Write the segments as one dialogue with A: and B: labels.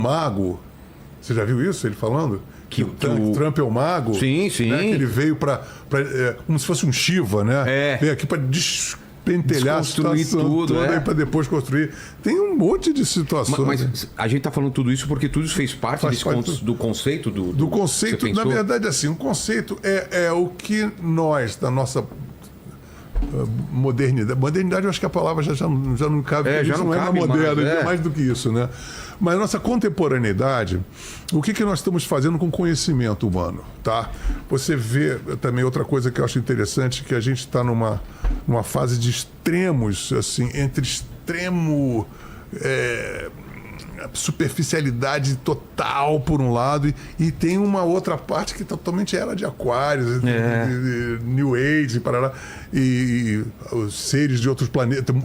A: mago. Você já viu isso, ele falando? Que o Trump é o mago.
B: Sim, sim.
A: Né? Que ele veio como se fosse um Shiva, né? Veio aqui para despentelhar a situação
B: tudo,
A: toda para depois construir. Tem um monte de situações.
B: Mas a gente está falando tudo isso porque tudo isso fez parte do conceito
A: do conceito. Na verdade, assim, o conceito é o que nós, da nossa modernidade. Modernidade, eu acho que a palavra já não cabe.
B: Já não
A: é
B: cabe
A: moderna,
B: mais,
A: mais do que isso, né? Mas nossa contemporaneidade, o que nós estamos fazendo com o conhecimento humano, tá? Você vê também outra coisa que eu acho interessante, que a gente está numa fase de extremos, assim, entre extremo superficialidade total por um lado e tem uma outra parte que totalmente era de aquários, de New Age, parará, e os seres de outros planetas,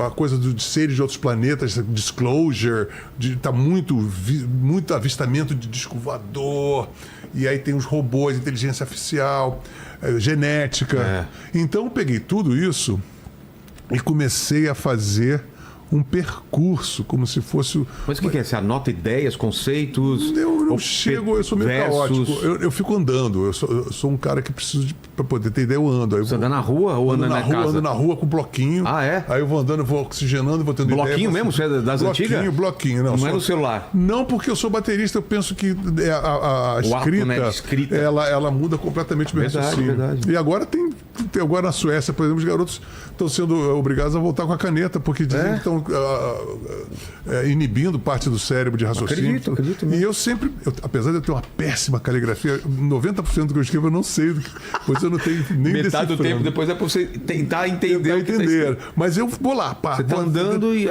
A: a coisa dos seres de outros planetas, disclosure, tá muito avistamento de disco voador, e aí tem os robôs, inteligência artificial, genética. Então eu peguei tudo isso e comecei a fazer um percurso, como se fosse...
B: Mas o que é? Você anota ideias, conceitos?
A: Eu chego, eu sou meio caótico. Eu fico andando. Eu sou um cara que preciso para poder ter ideia, eu ando.
B: Você anda na rua ou anda na casa?
A: Ando na rua com bloquinho.
B: Ah, é?
A: Aí eu vou andando, vou oxigenando, vou tendo ideia.
B: Bloquinho mesmo? Você é das antigas?
A: Bloquinho.
B: Não é no celular?
A: Não, porque eu sou baterista, eu penso que a escrita,
B: né, escrita.
A: Ela muda completamente o meu raciocínio.
B: Verdade.
A: E agora agora na Suécia, por exemplo, os garotos estão sendo obrigados a voltar com a caneta, porque dizem que estão inibindo parte do cérebro de raciocínio.
B: Acredito
A: mesmo. E eu sempre, apesar de eu ter uma péssima caligrafia, 90% do que eu escrevo eu não sei, pois eu não tenho nem
B: metade do tempo depois é para você tentar entender o que
A: entender. Mas eu vou lá,
B: você está andando e...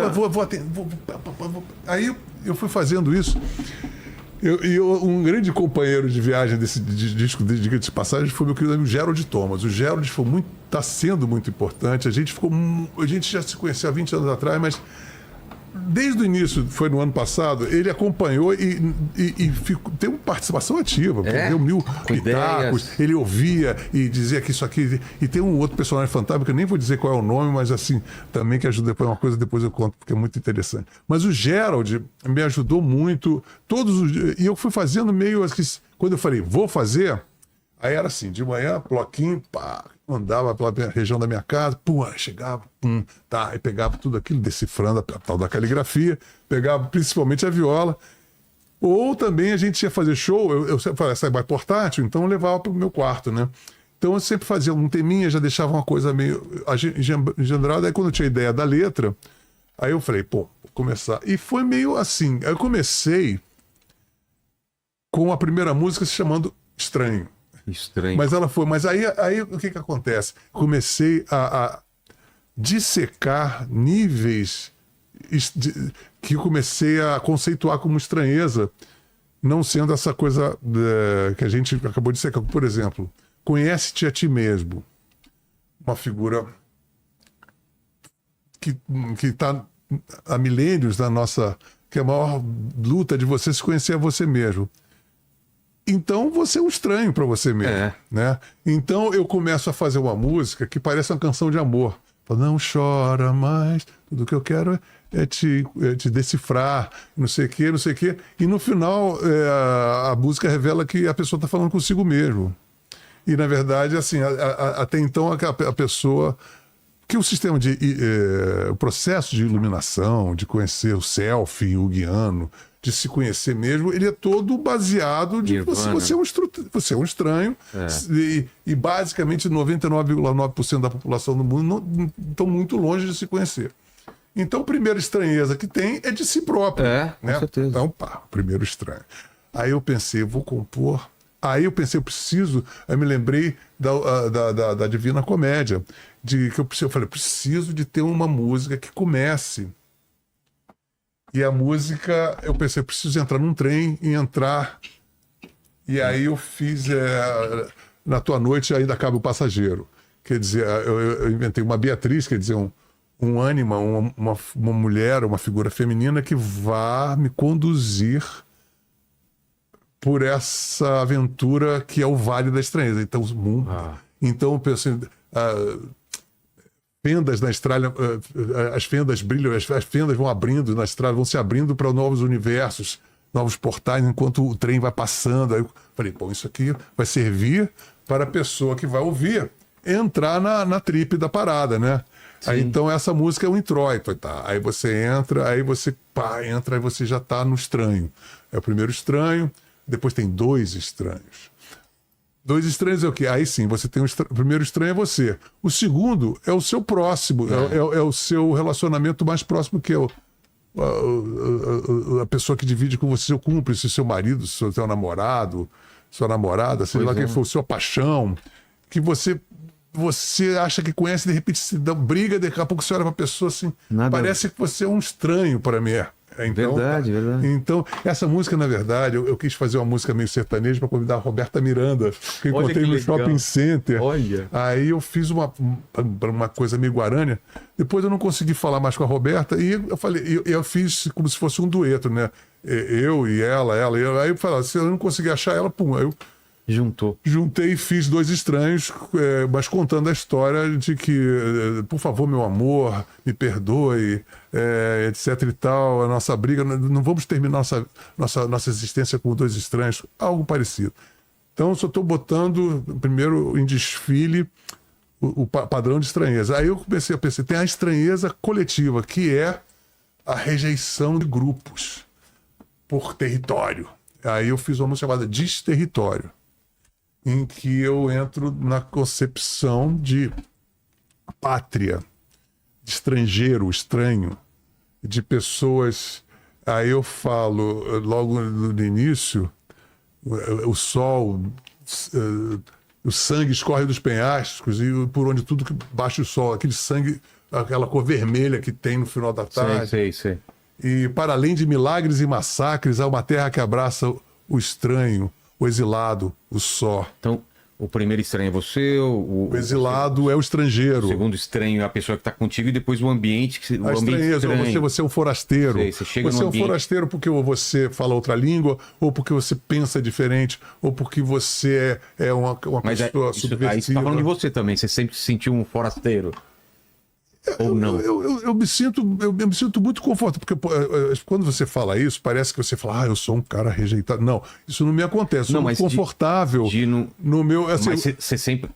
A: Aí eu fui fazendo isso. Um grande companheiro de viagem desse disco de passagem foi meu querido amigo Gerald Thomas. O Gerald está sendo muito importante. A gente já se conheceu há 20 anos atrás, mas desde o início, foi no ano passado, ele acompanhou e teve uma participação ativa. Deu 1000 pitacos, ele ouvia e dizia que isso aqui... E tem um outro personagem fantasma, que eu nem vou dizer qual é o nome, mas assim, também que ajuda depois uma coisa, depois eu conto, porque é muito interessante. Mas o Gerald me ajudou muito, e eu fui fazendo meio assim, quando eu falei, vou fazer, aí era assim, de manhã, bloquinho, pá, andava pela região da minha casa, chegava, aí pegava tudo aquilo, decifrando a tal da caligrafia, pegava principalmente a viola, ou também a gente ia fazer show, eu sempre falava, essa é mais portátil, então eu levava para o meu quarto, né? Então eu sempre fazia um teminha, já deixava uma coisa meio engendrada, aí quando eu tinha ideia da letra, aí eu falei, vou começar. E foi meio assim, aí eu comecei com a primeira música se chamando Estranho. Mas aí o que acontece? Comecei a dissecar níveis que comecei a conceituar como estranheza, não sendo essa coisa que a gente acabou de dissecar. Por exemplo, conhece-te a ti mesmo. Uma figura que está há milênios na nossa... que é a maior luta de você se conhecer a você mesmo. Então você é um estranho para você mesmo, né? Então eu começo a fazer uma música que parece uma canção de amor. Não chora mais, tudo que eu quero é te decifrar, não sei o quê. E no final a música revela que a pessoa está falando consigo mesmo. E na verdade, assim, até então a pessoa... Que o sistema o processo de iluminação, de conhecer o self, o junguiano, de se conhecer mesmo, ele é todo baseado de você é um estranho. E basicamente 99,9% da população do mundo não estão muito longe de se conhecer. Então a primeira estranheza que tem é de si próprio.
B: Né? Com certeza.
A: Então, primeiro estranho. Aí eu pensei, vou compor. Aí eu pensei, aí me lembrei da Divina Comédia, eu falei, preciso de ter uma música que comece. E a música, eu pensei, preciso entrar num trem e entrar. E aí eu fiz, na tua noite ainda cabe o passageiro. Quer dizer, eu inventei uma Beatriz, quer dizer, um ânima, uma mulher, uma figura feminina que vá me conduzir por essa aventura que é o Vale da Estranheza. Então, então eu pensei, fendas na estrada, as fendas brilham, as fendas vão abrindo na estrada, vão se abrindo para novos universos, novos portais, enquanto o trem vai passando. Aí eu falei, bom, isso aqui vai servir para a pessoa que vai ouvir entrar na trip da parada, né? Aí, então essa música é um introito, tá? Aí você entra, aí você entra, aí você já tá no estranho. É o primeiro estranho, depois tem 2 estranhos. 2 estranhos é o quê? Aí sim, você tem o primeiro estranho é você. O segundo é o seu próximo, é o seu relacionamento mais próximo, que é a pessoa que divide com você, seu cúmplice, seu marido, seu namorado, sua namorada, seja lá quem for, sua paixão, que você acha que conhece, de repente se dá briga, daqui a pouco você olha pra pessoa assim, parece que você é um estranho para mim. Então,
B: verdade.
A: Então, essa música, na verdade, eu quis fazer uma música meio sertaneja para convidar a Roberta Miranda, que eu encontrei no shopping center.
B: Olha.
A: Aí eu fiz uma coisa meio guarânia. Depois eu não consegui falar mais com a Roberta e eu falei, eu fiz como se fosse um dueto, né? Eu e ela. Aí eu falei, se eu não conseguir achar ela, pum, aí eu juntei e fiz 2 estranhos, mas contando a história de que, por favor, meu amor, me perdoe, etc e tal, a nossa briga, não vamos terminar nossa existência com 2 estranhos, algo parecido. Então, só estou botando, primeiro, em desfile, o padrão de estranheza. Aí eu comecei a pensar, tem a estranheza coletiva, que é a rejeição de grupos por território. Aí eu fiz uma música chamada Desterritório, em que eu entro na concepção de pátria, de estrangeiro, estranho, de pessoas. Aí eu falo, logo no início, o sol, o sangue escorre dos penhascos e por onde tudo que baixa o sol, aquele sangue, aquela cor vermelha que tem no final da tarde.
B: Sei.
A: E para além de milagres e massacres, há uma terra que abraça o estranho, o exilado, o só.
B: Então, o primeiro estranho é você,
A: o exilado é o estrangeiro.
B: O segundo estranho é a pessoa que está contigo e depois o ambiente.
A: A estranheza, você é um forasteiro.
B: Você chega
A: você é um forasteiro porque você fala outra língua, ou porque você pensa diferente, ou porque você é uma pessoa subversiva.
B: Aí você está falando de você também, você sempre se sentiu um forasteiro. Ou não?
A: Eu me sinto muito confortável, porque quando você fala isso, parece que você fala, eu sou um cara rejeitado. Não, isso não me acontece. Eu sou muito confortável no meu. Assim,
B: mas você sempre.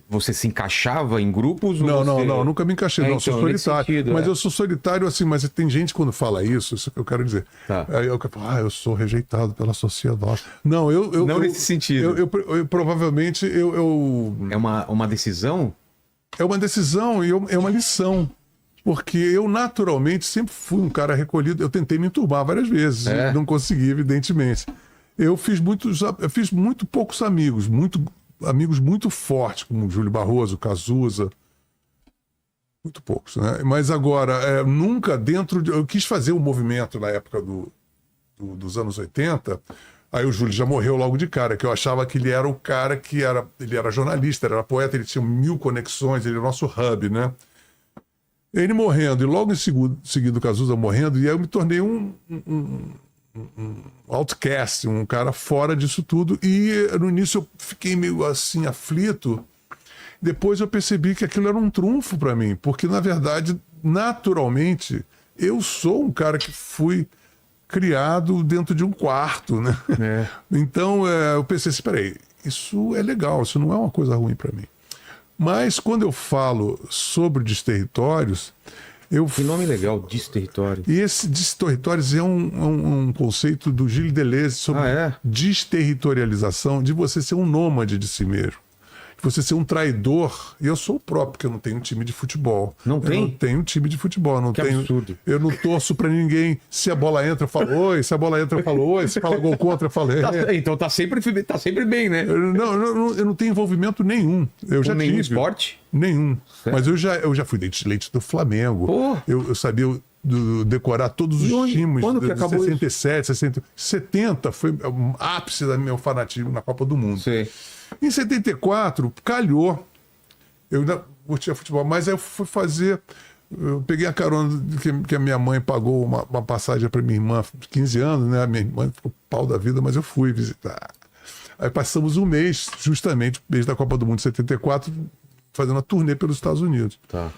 B: Você se encaixava em grupos?
A: Não, nunca me encaixei. Não, eu sou solitário.
B: Sentido,
A: mas eu sou solitário assim, mas tem gente quando fala isso que eu quero dizer.
B: Tá.
A: Aí eu falo, eu sou rejeitado pela sociedade. Não,
B: não nesse sentido.
A: Eu provavelmente
B: É uma decisão?
A: É uma decisão e é uma lição. Porque eu, naturalmente, sempre fui um cara recolhido. Eu tentei me enturmar várias vezes. Não consegui, evidentemente. Eu fiz muito poucos amigos. Amigos muito fortes, como Júlio Barroso, Cazuza. Muito poucos, né? Mas agora, nunca dentro de... Eu quis fazer um movimento na época dos anos 80... Aí o Júlio já morreu logo de cara, que eu achava que ele era o cara ele era jornalista, ele era poeta, ele tinha 1000 conexões, ele era o nosso hub, né? Ele morrendo, e logo em seguida o Cazuza morrendo, e aí eu me tornei um outcast, um cara fora disso tudo, e no início eu fiquei meio assim, aflito. Depois eu percebi que aquilo era um trunfo para mim, porque na verdade, naturalmente, eu sou um cara que fui criado dentro de um quarto, né? Então eu pensei assim, peraí, isso é legal, isso não é uma coisa ruim para mim. Mas quando eu falo sobre Desterritórios,
B: Que nome legal, Desterritório.
A: E esse Desterritórios é um conceito do Gilles Deleuze sobre desterritorialização, de você ser um nômade de si mesmo. Você ser um traidor, e eu sou o próprio, porque eu não tenho um time de futebol.
B: Não tem?
A: Eu não tenho um time de futebol.
B: Absurdo.
A: Eu não torço pra ninguém. Se a bola entra, eu falo oi. Se a bola entra, eu falo oi. Se fala gol contra, eu falo
B: Então tá sempre bem, né?
A: Eu não tenho envolvimento nenhum. Eu já
B: nenhum
A: tive.
B: Esporte?
A: Nenhum.
B: Certo.
A: Mas eu já fui leite do Flamengo.
B: Pô.
A: Eu sabia decorar todos os times.
B: Quando que acabou
A: 67, 70 foi o ápice do meu fanatismo na Copa do Mundo.
B: Sei.
A: Em 74, calhou. Eu ainda curtia futebol, mas aí eu fui fazer. Eu peguei a carona que a minha mãe pagou uma passagem para minha irmã de 15 anos, né? A minha irmã ficou pau da vida, mas eu fui visitar. Aí passamos um mês, justamente, mês da Copa do Mundo de 74, fazendo uma turnê pelos Estados Unidos.
B: Tá.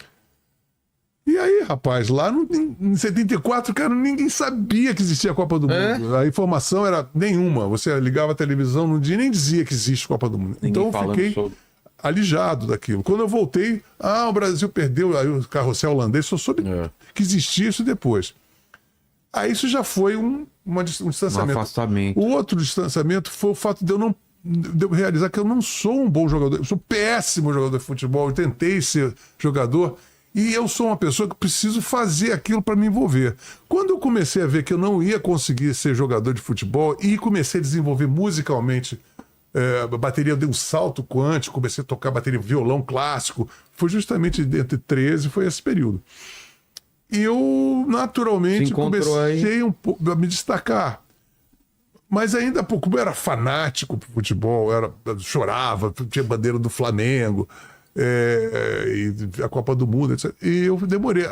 A: E aí, rapaz, lá em 74, cara, ninguém sabia que existia a Copa do Mundo. A informação era nenhuma. Você ligava a televisão num dia e nem dizia que existe Copa do Mundo.
B: Ninguém
A: Então eu
B: falando
A: fiquei
B: sobre.
A: alijado daquilo. Quando eu voltei, o Brasil perdeu, aí o carrossel holandês, só soube que existia isso depois. Aí isso já foi um distanciamento.
B: Um afastamento.
A: O outro distanciamento foi o fato de eu realizar que eu não sou um bom jogador, eu sou péssimo jogador de futebol, eu tentei ser jogador, e eu sou uma pessoa que preciso fazer aquilo para me envolver. Quando eu comecei a ver que eu não ia conseguir ser jogador de futebol e comecei a desenvolver musicalmente, a bateria, eu dei um salto quântico, comecei a tocar bateria, violão clássico, foi justamente entre 13, foi esse período. E eu, naturalmente, comecei um pouco a me destacar. Mas ainda pouco, eu era fanático pro futebol, chorava, tinha bandeira do Flamengo, e a Copa do Mundo, etc. E eu demorei,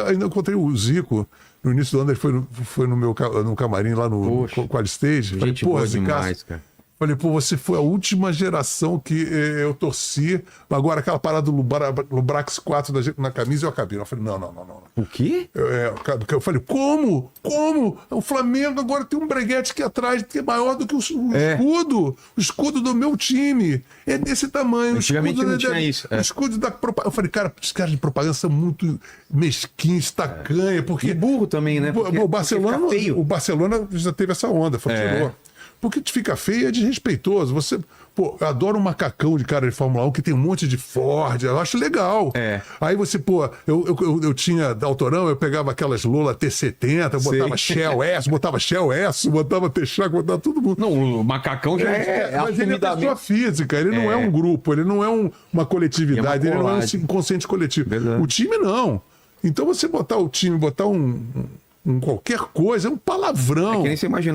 A: ainda encontrei o Zico, no início do ano, ele foi no camarim lá no Qualistage.
B: Gente boa demais, cara.
A: Falei, você foi a última geração que eu torci. Agora aquela parada do Lubrax 4 na camisa eu acabei. Eu falei, não.
B: O quê?
A: Eu falei, como? O Flamengo agora tem um breguete aqui atrás que é maior do que o escudo. O escudo do meu time. É desse tamanho.
B: Antigamente não tinha isso.
A: O escudo da propaganda. Eu falei, cara, os caras de propaganda são muito mesquinhos, tacanha. Porque
B: e burro também, né?
A: O Barcelona já teve essa onda. Tirou. Porque te fica feio é desrespeitoso. Você, eu adoro um macacão de cara de Fórmula 1 que tem um monte de Ford, eu acho legal. Aí você, eu tinha Autorão, eu pegava aquelas Lola T70, eu botava Shell S, botava Texaco, botava todo mundo.
B: Não, o macacão já
A: mas ele é pessoa física, ele não é um grupo, ele não é uma coletividade, ele não é um inconsciente coletivo.
B: Verdade.
A: O time não. Então você botar o time, botar um qualquer coisa, é um palavrão.
B: É que nem você imaginar